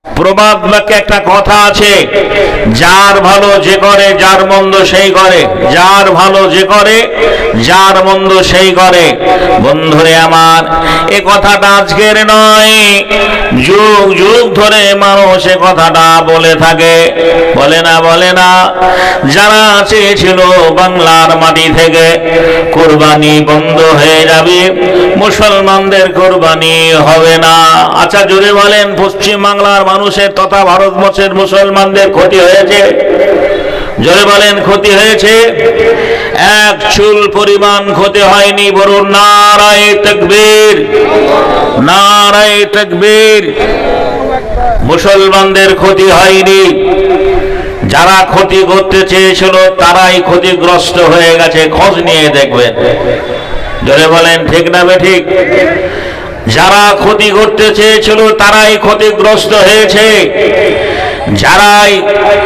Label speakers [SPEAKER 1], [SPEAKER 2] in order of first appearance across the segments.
[SPEAKER 1] প্রবাদ বাক্যে একটা কথা আছে, যার ভালো যে করে যার মন্দ সেই করে, যার ভালো যে করে যার মন্দ সেই করে। বন্ধুরে আমার, এ কথাটা আজকের নয়, যুগ যুগ ধরে মানুষ এ কথাটা বলে থাকে। বলে না যারা চেয়েছিল বাংলার মাটি থেকে কোরবানি বন্ধ হয়ে যাবে, মুসলমানদের কোরবানি হবে না। আচ্ছা জোরে বলেন, পশ্চিম বাংলার মানুষের তথা ভারতবর্ষের মুসলমানদের ক্ষতি হয়েছে? জোরে বলেন, ক্ষতি হয়েছে? এক চুল পরিমাণ ক্ষতি হয়নি। বলুন নারায়ে তাকবীর, নারায়ে তাকবীর। মুসলমানদের ক্ষতি হয়নি। যারা ক্ষতি করতে চেয়েছিল তারাই ক্ষতিগ্রস্ত হয়ে গেছে। খোঁজ নিয়ে দেখবেন। জোরে বলেন ঠিক না বেঠিক? যারা ক্ষতি করতে চেয়েছিল তারাই ক্ষতিগ্রস্ত হয়েছে। যারাই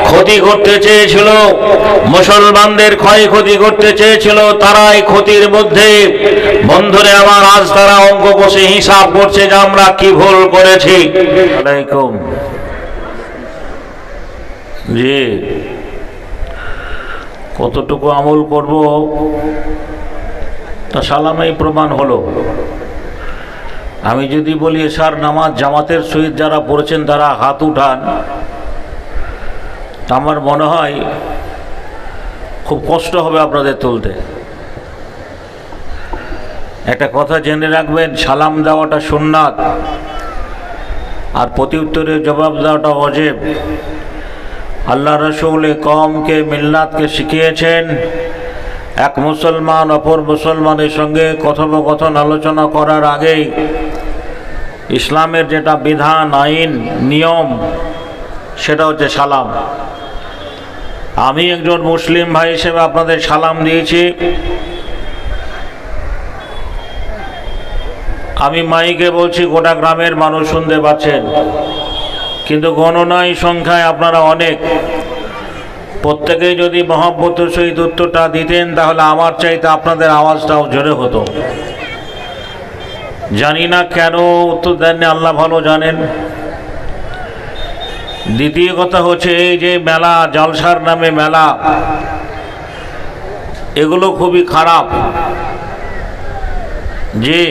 [SPEAKER 1] ক্ষতি করতে চেয়েছিল, মুসলমানদের ক্ষয়ক্ষতি করতে চেয়েছিল, তারাই ক্ষতির মধ্যে। বন্ধুরে আমার, আজ তারা অঙ্ক কষে হিসাব করছে যে আমরা কি ভুল করেছি। আলাইকুম জি, কতটুকু আমল করব তা সালামেই প্রমাণ হলো। আমি যদি বলি এশার নামাজ জামাতের সহিত যারা পড়েছেন তারা হাত উঠান, আমার মনে হয় খুব কষ্ট হবে আপনাদের তুলতে। একটা কথা জেনে রাখবেন, সালাম দেওয়াটা সুন্নাত আর প্রতি উত্তরে জবাব দেওয়াটা ওয়াজিব। আল্লাহ রসুল কওমকে মিল্লাতকে শিখিয়েছেন, এক মুসলমান অপর মুসলমানের সঙ্গে কথোপকথন আলোচনা করার আগেই ইসলামের যেটা বিধান, আইন, নিয়ম, সেটা হচ্ছে সালাম। আমি একজন মুসলিম ভাই হিসেবে আপনাদের সালাম দিয়েছি। আমি মাইকে বলছি, গোটা গ্রামের মানুষ শুনতে পাচ্ছেন, কিন্তু গণনায় সংখ্যায় আপনারা অনেক। প্রত্যেকেই যদি মহব্বতের সহিত উত্তরটা দিতেন তাহলে আমার চাইতে আপনাদের আওয়াজটাও জোরে হতো। জানি না কেন উত্তর দেননি, আল্লাহ ভালো জানেন। দ্বিতীয় কথা হচ্ছে, এই যে মেলা, জালসার নামে মেলা, এগুলো খুবই খারাপ। জি,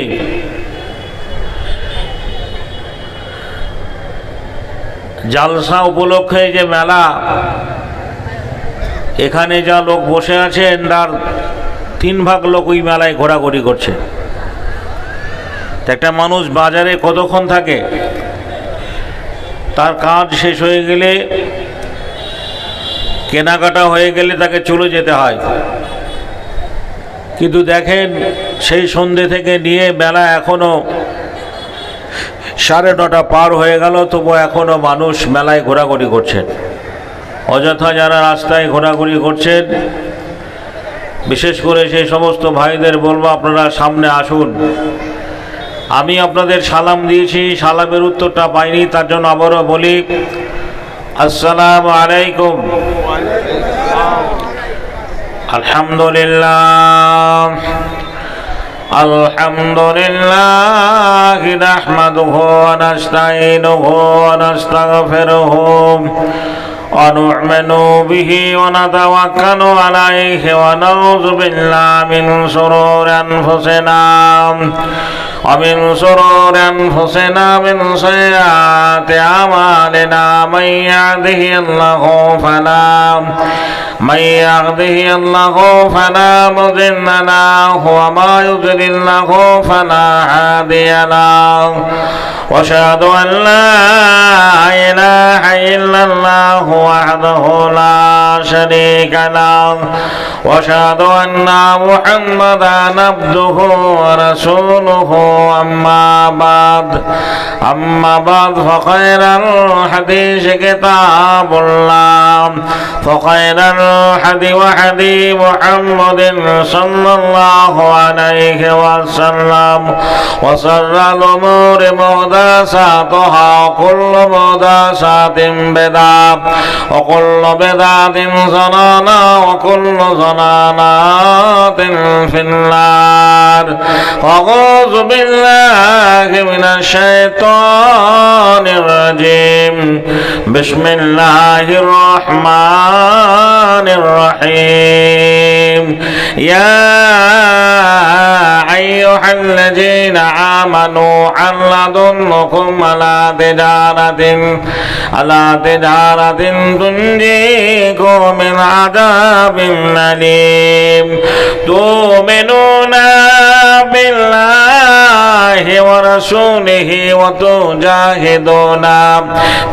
[SPEAKER 1] জালসা উপলক্ষে যে মেলা, এখানে যা লোক বসে আছেন তার 3 ভাগ লোক ওই মেলায় ঘোরাঘুরি করছে। একটা মানুষ বাজারে কতক্ষণ থাকে? তার কাজ শেষ হয়ে গেলে, কেনাকাটা হয়ে গেলে তাকে চলে যেতে হয়। কিন্তু দেখেন, সেই সন্ধ্যে থেকে নিয়ে বেলা এখনো 9:30 পার হয়ে গেল, তবু এখনো মানুষ মেলায় ঘোরাঘুরি করছেন। অযথা যারা রাস্তায় ঘোরাঘুরি করছেন, বিশেষ করে সেই সমস্ত ভাইদের বলবো, আপনারা সামনে আসুন। আমি আপনাদের সালাম দিয়েছি, সালামের উত্তরটা পাইনি, তার জন্য আবারও বলি, আসসালামু আলাইকুম। আলহামদুলিল্লাহ, আলহামদুলিল্লাহ নাহমাদুহু ওয়া নাস্তাঈনুহু ওয়া নাস্তাগফিরুহু ওয়া নু'মিনু বিহি ওয়া নাতাওয়াক্কালু আলাইহি ওয়া নাউযু বিল্লাহি মিন শুরুরি আনফুসিনা ومن شرور أنفسنا من سيئات أعمالنا من يهده الله فلا مضل له وما يضلل له فلا هادي له وأشهد أن لا إله إلا الله وحده لا شريك له وأشهد أن محمدا عبده ورسوله أما بعد فخير الحديث كتاب الله فخير الهدي وهدي محمد صلى الله عليه وسلم وشر الأمور محدثاتها وكل محدثة بدعة وكل بدعة ضلالة وكل ضلالات في النار أعوذ بالله من الشيطان الرجيم بسم الله الرحمن الرحيم يا أيها الذين آمنوا هل أدلكم على تجارة تنجيكم من عذاب أليم تؤمنون بالله ورسوله وتجاهدون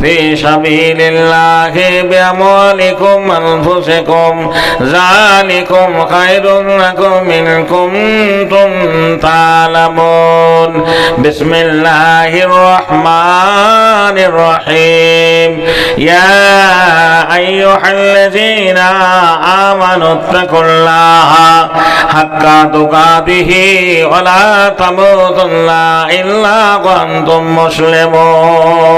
[SPEAKER 1] في سبيل الله بأموالكم وأنفسكم ذلكم خير لكم إن كنتم تعلمون بسم الله الرحمن الرحيم يا أيها الذين آمنوا اتقوا الله حق تقاته ولا تموتن إلا وأنتم مسلمون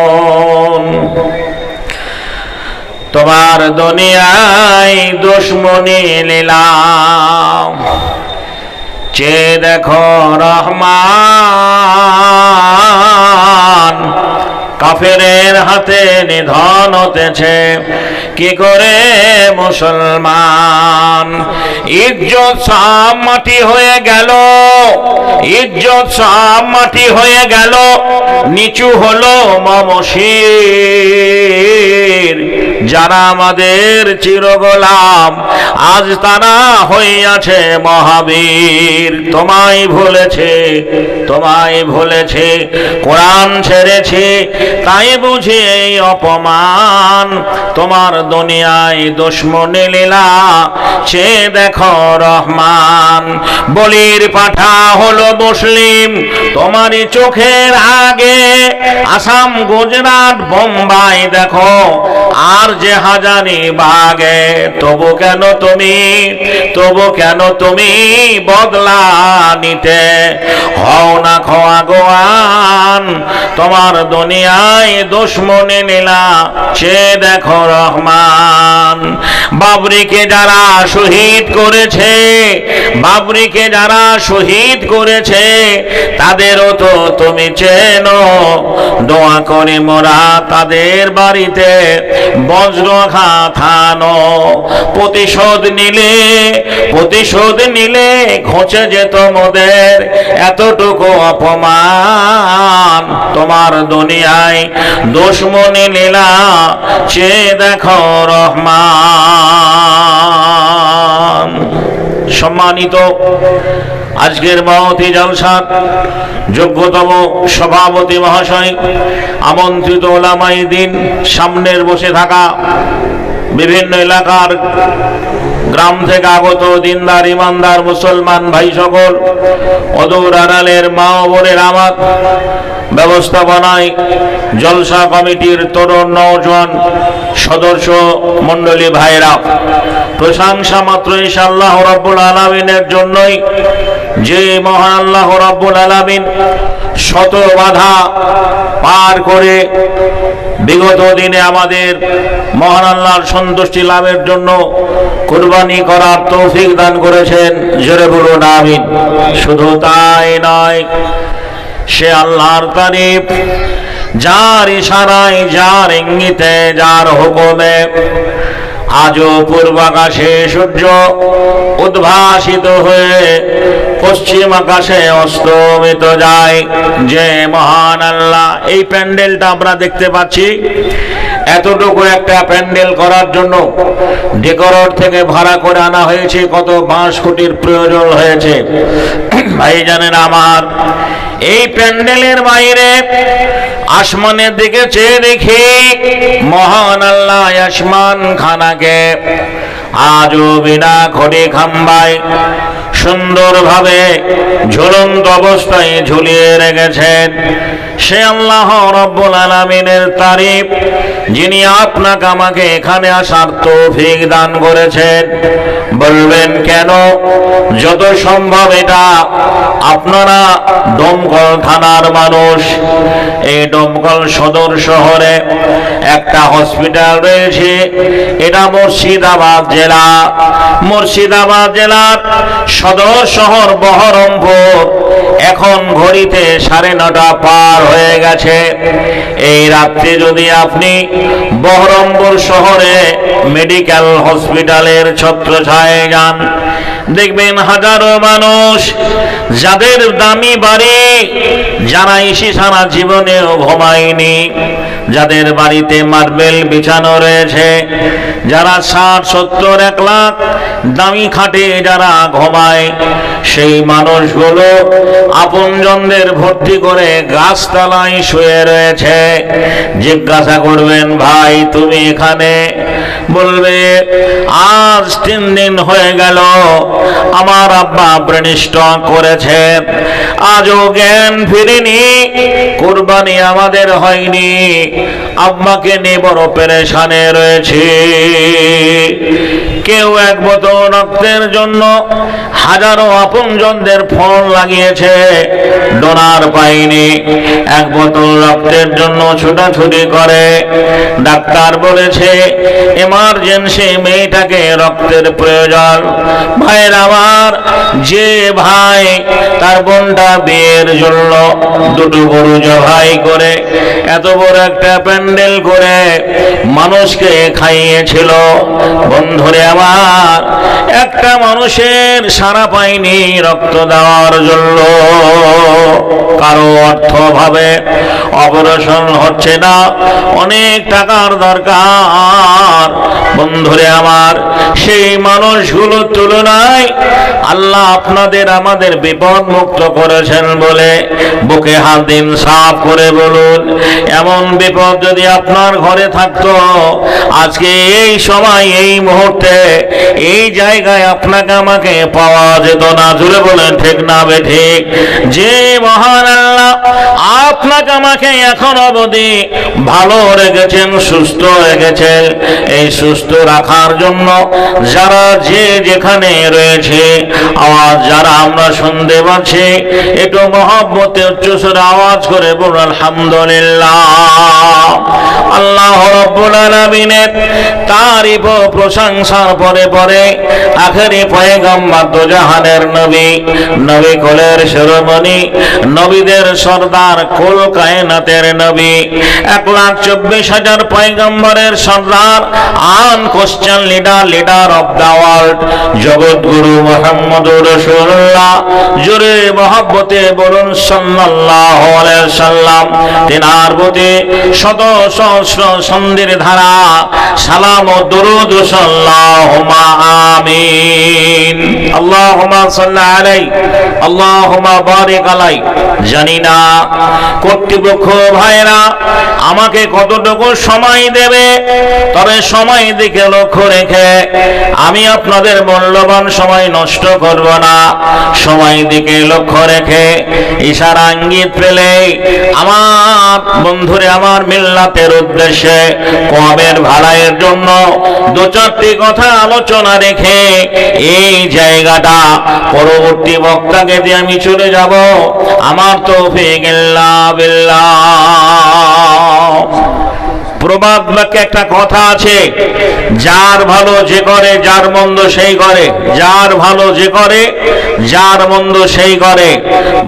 [SPEAKER 1] তোমার দুনিয়ায় দুশ্মনী লীলা চে দেখো রহমান কাফেরের হাতে নিধন হতেছে কি করে মুসলমান ইজ্জত সব মাটি হয়ে গেল ইজ্জত সব মাটি হয়ে গেল নিচু হলো মমশির যারা আমাদের চিরগোলাম আজ তারা হইয়াছে মহাবীর তোমায় ভুলেছে কোরআন ছেড়েছে তাই বুঝি এই অপমান তোমার দুনিয়ায় দুশ্মনী লীলা সে দেখো রহমান বলির পাঠা হলো মুসলিম তোমারই চোখের আগে আসাম গুজরাট বোম্বাই দেখো আর যে হাজারি বাগে তবু কেন তুমি বদলা নিতে হও না খোয়া গোয়ান তোমার দুনিয়ায় দুশ্মনী লীলা সে দেখো রহমান বাবরিকে যারা শহীদ করেছে তাদেরও তো তুমি চেনো দোয়া করে মোরা তাদের বাড়িতে বজ্রঘাত হানো প্রতিশোধ নিলে ঘুচে যেত মোদের এতটুকু অপমান তোমার দুনিয়ায় দুশ্মনী লীলা সে দেখো রহমান সম্মানিত আজকের মহতী জলসার যোগ্যতম সভাপতি মহাশয় আমন্ত্রিত ওলামায়ে দ্বীন সামনের বসে থাকা বিভিন্ন এলাকার গ্রাম থেকে আগত দিনদার ইমানদার মুসলমান ভাই সকল অদূর আড়ালের মা ও বোনের আমার ব্যবস্থাপনায় জলসা কমিটির তরুণ নওজোয়ান সদস্য মণ্ডলী ভাইরা প্রশংসা মাত্র ইনশাআল্লাহ রাব্বুল আলামিনের জন্যই যে মহান আল্লাহ রাব্বুল আলামিন শত বাধা পার করে বিগত দিনে আমাদের মহান আল্লাহর সন্তুষ্টি লাভের জন্য কুরবানি করার তৌফিক দান করেছেন জোরে বলুন আমিন শুধু তাই নয় সে আল্লাহর তারিফ যার ইশারায় যার ইঙ্গিতে যার হুকুমে আজও পূর্বাকাশে সূর্য উদ্ভাসিত হয়ে পশ্চিম আকাশে অস্তমিত যায় যে মহান আল্লাহ এই প্যান্ডেলটা আমরা দেখতে পাচ্ছি এতটুকু একটা প্যান্ডেল করার জন্য ডেকোরেটর থেকে ভাড়া করে আনা হয়েছে কত বাঁশ খুঁটির প্রয়োজন হয়েছে ভাই জানেন আমার এই প্যান্ডেলের বাইরে আসমানের দিকে চেয়ে দেখি মহান আল্লাহ আসমান খানাকে আজও বিনা খড়ি খাম্বায় সুন্দরভাবে ঝুলন্ত অবস্থায় ঝুলিয়ে রেখেছেন সে আল্লাহ রাব্বুল আলামিনের তারিফ যিনি আপনাকে আমাকে এখানে আসার তৌফিক দান করেছেন বলবেন কেন যত সম্ভব এটা আপনারা দমকল থানার মানুষ এই দমকল সদর শহরে একটা হসপিটাল রয়েছে। এটা মুর্শিদাবাদ জেলা। মুর্শিদাবাদ জেলার সদর শহর বহরমপুর। এখন ঘড়িতে 9:30 পার হয়ে গেছে। এই রাত্রে যদি আপনি বহরমপুর শহরে মেডিকেল হসপিটালের ছত্রছায়ায় যান, দেখবেন হাজারো মানুষ, যাদের দামি বাড়ি, যারা এসে সারা জীবনেও ঘুমায়নি, যাদের বাড়িতে মার্বেল বিছানো রয়েছে, যারা 60, 70, 1 লাখ দামি খাটে যারা ঘুমায়, সেই মানুষগুলো আপনজনদের ভর্তি করে গাছতলায় শুয়ে রয়েছে। জিজ্ঞাসা করবেন, ভাই তুমি এখানে? বলবে, আজ 3 দিন হয়ে গেল আমার আব্বা ব্রেন স্ট্রোক করেছে, আজও জ্ঞান ফিরেনি, কুরবানি আমাদের হয়নি, আব্বাকে নিয়ে বড় পেরেশানে রয়েছে। কেউ 1 বোতল রক্তের জন্য হাজারো আপনজনদের ফোন লাগিয়েছে, ডোনার পায়নি। 1 বোতল রক্তের জন্য ছোটাছুটি করে। ডাক্তার বলেছে এমার্জেন্সি, মেয়েটাকে রক্তের প্রয়োজন। ভাইয়ের আমার, যে ভাই তার বোনটা বিয়ের জন্য 2টো গরু জবাই করে এত বড় একটা প্যান্ডেল করে মানুষকে খাইয়েছিল, বন্ধুরে আমার, একটা মানুষের সাড়া পায়নি রক্ত দেওয়ার জন্য। কারো অর্থভাবে অপারেশন হচ্ছে না, অনেক টাকার দরকার। বন্ধুরে আমার, সেই মানুষগুলোর তুলনায় আল্লাহ আপনাদের আমাদের বিপদ মুক্ত করেছেন বলে বুকে হাত দিন, সাফ করে বলুন, এমন বিপদ যদি আপনার ঘরে থাকতো, আজকে এই সময়, এই মুহূর্তে, এই জায়গায় আপনাকে আমাকে পাওয়া যেত না। জুড়ে বলেন ঠিক না বেঠিক? যে মহান আল্লাহ আপনাকে আমাকে এখন অবধি ভালো রেখেছেন, সুস্থ রেখেছেন, এই সুস্থ রাখার জন্য যারা যে যেখানে রয়েছে, আওয়াজ যারা আমরা শুনতে পাচ্ছি, একটু মহব্বতে উচ্চস্বরে আওয়াজ করে বলুন আলহামদুলিল্লাহ। আল্লাহ রাব্বুল আলামিনের তারিফ ও প্রশংসার পরে পরে আখেরি পয়গম্বর দোজাহানের নবী, নবী কুলের শিরোমণি, নবীদের সর্দার, কুল কায়নাতের নবী, 1,24,000 পয়গম্বরের সর্দার, আনকোশ্চেন লিডার অফ দ্য ওয়ার্ল্ড, জগৎগুরু মুহাম্মদুর রাসূলুল্লাহ। জোরে মহব্বতে বলুন সাল্লাল্লাহু আলাইহি সাল্লাম। তিনার প্রতি শত সহস্র সন্ধির ধারা সালাম ও দুরূদ সাল্লাল্লাহুম্মা আমিন। আল্লাহুম্মা সাল্লি আলাইহি, আল্লাহুম্মা বারিক আলাইহি। জানি না কর্তৃপক্ষ ভাইরা আমাকে কতটুকু সময় দেবে, তবে সময় দিকে লক্ষ্য রেখে আমি আপনাদের মূল্যবান সময় নষ্ট করব না। সময় দিকে লক্ষ্য রেখে ইশারা ইঙ্গিত পেলে আমার বন্ধুরে আমার মিল্লাতের উদ্দেশ্যে কওমের ভালাইয়ের জন্য 2-4টি কথা আলোচনা রেখে এই জায়গাটা পরবর্তী বক্তাকে দিয়ে আমি চলে যাব। আমার তৌফিক ইল্লা বিল্লাহ। প্রবাদ বাক্যে একটা কথা আছে, যার ভালো যে করে যার মন্দ সেই করে, যার ভালো যে করে যার মন্দ সেই করে।